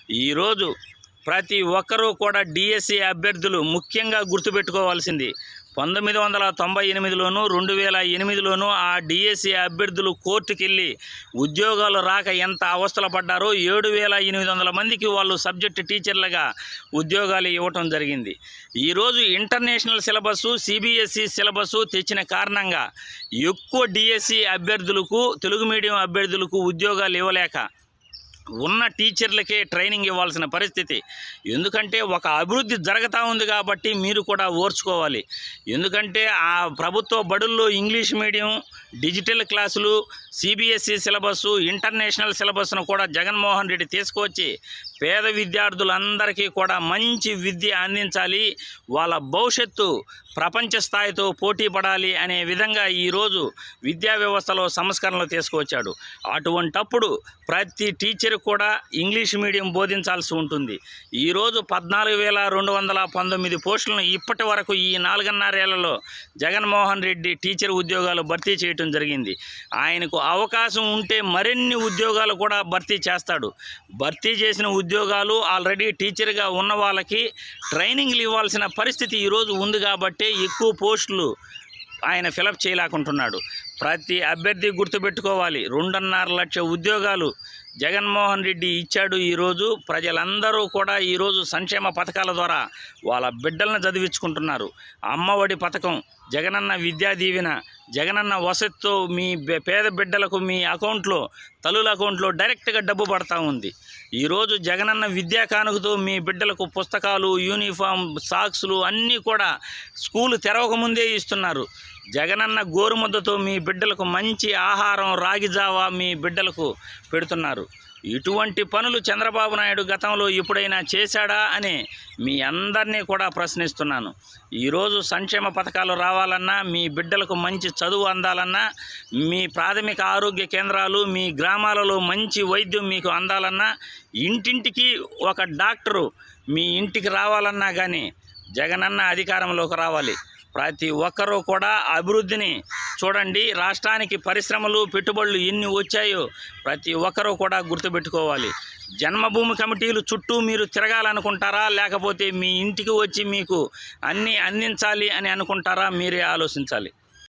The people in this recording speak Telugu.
ఈరోజు ప్రతి ఒక్కరూ కూడా డిఎస్సి అభ్యర్థులు ముఖ్యంగా గుర్తుపెట్టుకోవాల్సింది 1998లోను 2008లోను ఆ డిఎస్సి అభ్యర్థులు కోర్టుకెళ్ళి ఉద్యోగాలు రాక ఎంత అవస్థలు పడ్డారో 7800 మందికి వాళ్ళు సబ్జెక్ట్ టీచర్లుగా ఉద్యోగాలు ఇవ్వటం జరిగింది. ఈరోజు ఇంటర్నేషనల్ సిలబస్సు సిబిఎస్ఈ సిలబస్సు తెచ్చిన కారణంగా ఎక్కువ డిఎస్సి అభ్యర్థులకు తెలుగు మీడియం అభ్యర్థులకు ఉద్యోగాలు ఇవ్వలేక ఉన్న టీచర్లకే ట్రైనింగ్ ఇవ్వాల్సిన పరిస్థితి. ఎందుకంటే ఒక అభివృద్ధి జరుగుతూ ఉంది కాబట్టి మీరు కూడా ఓర్చుకోవాలి. ఎందుకంటే ఆ ప్రభుత్వ బడుల్లో ఇంగ్లీష్ మీడియం, డిజిటల్ క్లాసులు, సిబిఎస్ఈ సిలబస్సు, ఇంటర్నేషనల్ సిలబస్ను కూడా జగన్మోహన్ రెడ్డి తీసుకొచ్చి పేద విద్యార్థులందరికీ కూడా మంచి విద్య అందించాలి, వాళ్ళ భవిష్యత్తు ప్రపంచ స్థాయితో పోటీ పడాలి అనే విధంగా ఈరోజు విద్యా వ్యవస్థలో సంస్కరణలు తీసుకువచ్చాడు. అటువంటప్పుడు ప్రతి టీచర్ కూడా ఇంగ్లీష్ మీడియం బోధించాల్సి ఉంటుంది. ఈరోజు 14,219 పోస్టులను ఇప్పటి వరకు ఈ 4.5 ఏళ్లలో జగన్మోహన్ రెడ్డి టీచర్ ఉద్యోగాలు భర్తీ చేయటం జరిగింది. ఆయనకు అవకాశం ఉంటే మరిన్ని ఉద్యోగాలు కూడా భర్తీ చేస్తాడు. భర్తీ చేసిన ఉద్యోగాలు ఆల్రెడీ టీచర్గా ఉన్న వాళ్ళకి ట్రైనింగ్లు ఇవ్వాల్సిన పరిస్థితి ఈరోజు ఉంది కాబట్టి ఎక్కువ పోస్టులు ఆయన ఫిలప్ చేయలేకుంటున్నాడు. ప్రతి అభ్యర్థి గుర్తుపెట్టుకోవాలి, 2.5 లక్షల ఉద్యోగాలు జగన్మోహన్ రెడ్డి ఇచ్చాడు. ఈరోజు ప్రజలందరూ కూడా ఈరోజు సంక్షేమ పథకాల ద్వారా వాళ్ళ బిడ్డలను చదివించుకుంటున్నారు. అమ్మఒడి పథకం, జగనన్న విద్యా దీవెన, జగనన్న వసతితో మీ పేద బిడ్డలకు మీ అకౌంట్లో, తల్లుల అకౌంట్లో డైరెక్ట్గా డబ్బు పడతా ఉంది. ఈరోజు జగనన్న విద్యా కానుకతో మీ బిడ్డలకు పుస్తకాలు, యూనిఫామ్, సాక్సులు అన్నీ కూడా స్కూలు తెరవకముందే ఇస్తున్నారు. జగనన్న గోరుముద్దతో మీ బిడ్డలకు మంచి ఆహారం, రాగి జావా మీ బిడ్డలకు పెడుతున్నారు. ఇటువంటి పనులు చంద్రబాబు నాయుడు గతంలో ఎప్పుడైనా చేశాడా అని మీ అందరినీ కూడా ప్రశ్నిస్తున్నాను. ఈరోజు సంక్షేమ పథకాలు రావాలన్నా, మీ బిడ్డలకు మంచి చదువు అందాలన్నా, మీ ప్రాథమిక ఆరోగ్య కేంద్రాలు, మీ గ్రామాలలో మంచి వైద్యం మీకు అందాలన్నా, ఇంటింటికి ఒక డాక్టరు మీ ఇంటికి రావాలన్నా కానీ జగనన్న అధికారంలోకి రావాలి. ప్రతి ఒక్కరూ కూడా అభివృద్ధిని చూడండి. రాష్ట్రానికి పరిశ్రమలు, పెట్టుబడులు ఎన్ని వచ్చాయో ప్రతి ఒక్కరూ కూడా గుర్తుపెట్టుకోవాలి. జన్మభూమి కమిటీలు చుట్టూ మీరు తిరగాలనుకుంటారా, లేకపోతే మీ ఇంటికి వచ్చి మీకు అన్నీ అందించాలి అని అనుకుంటారా? మీరే ఆలోచించాలి.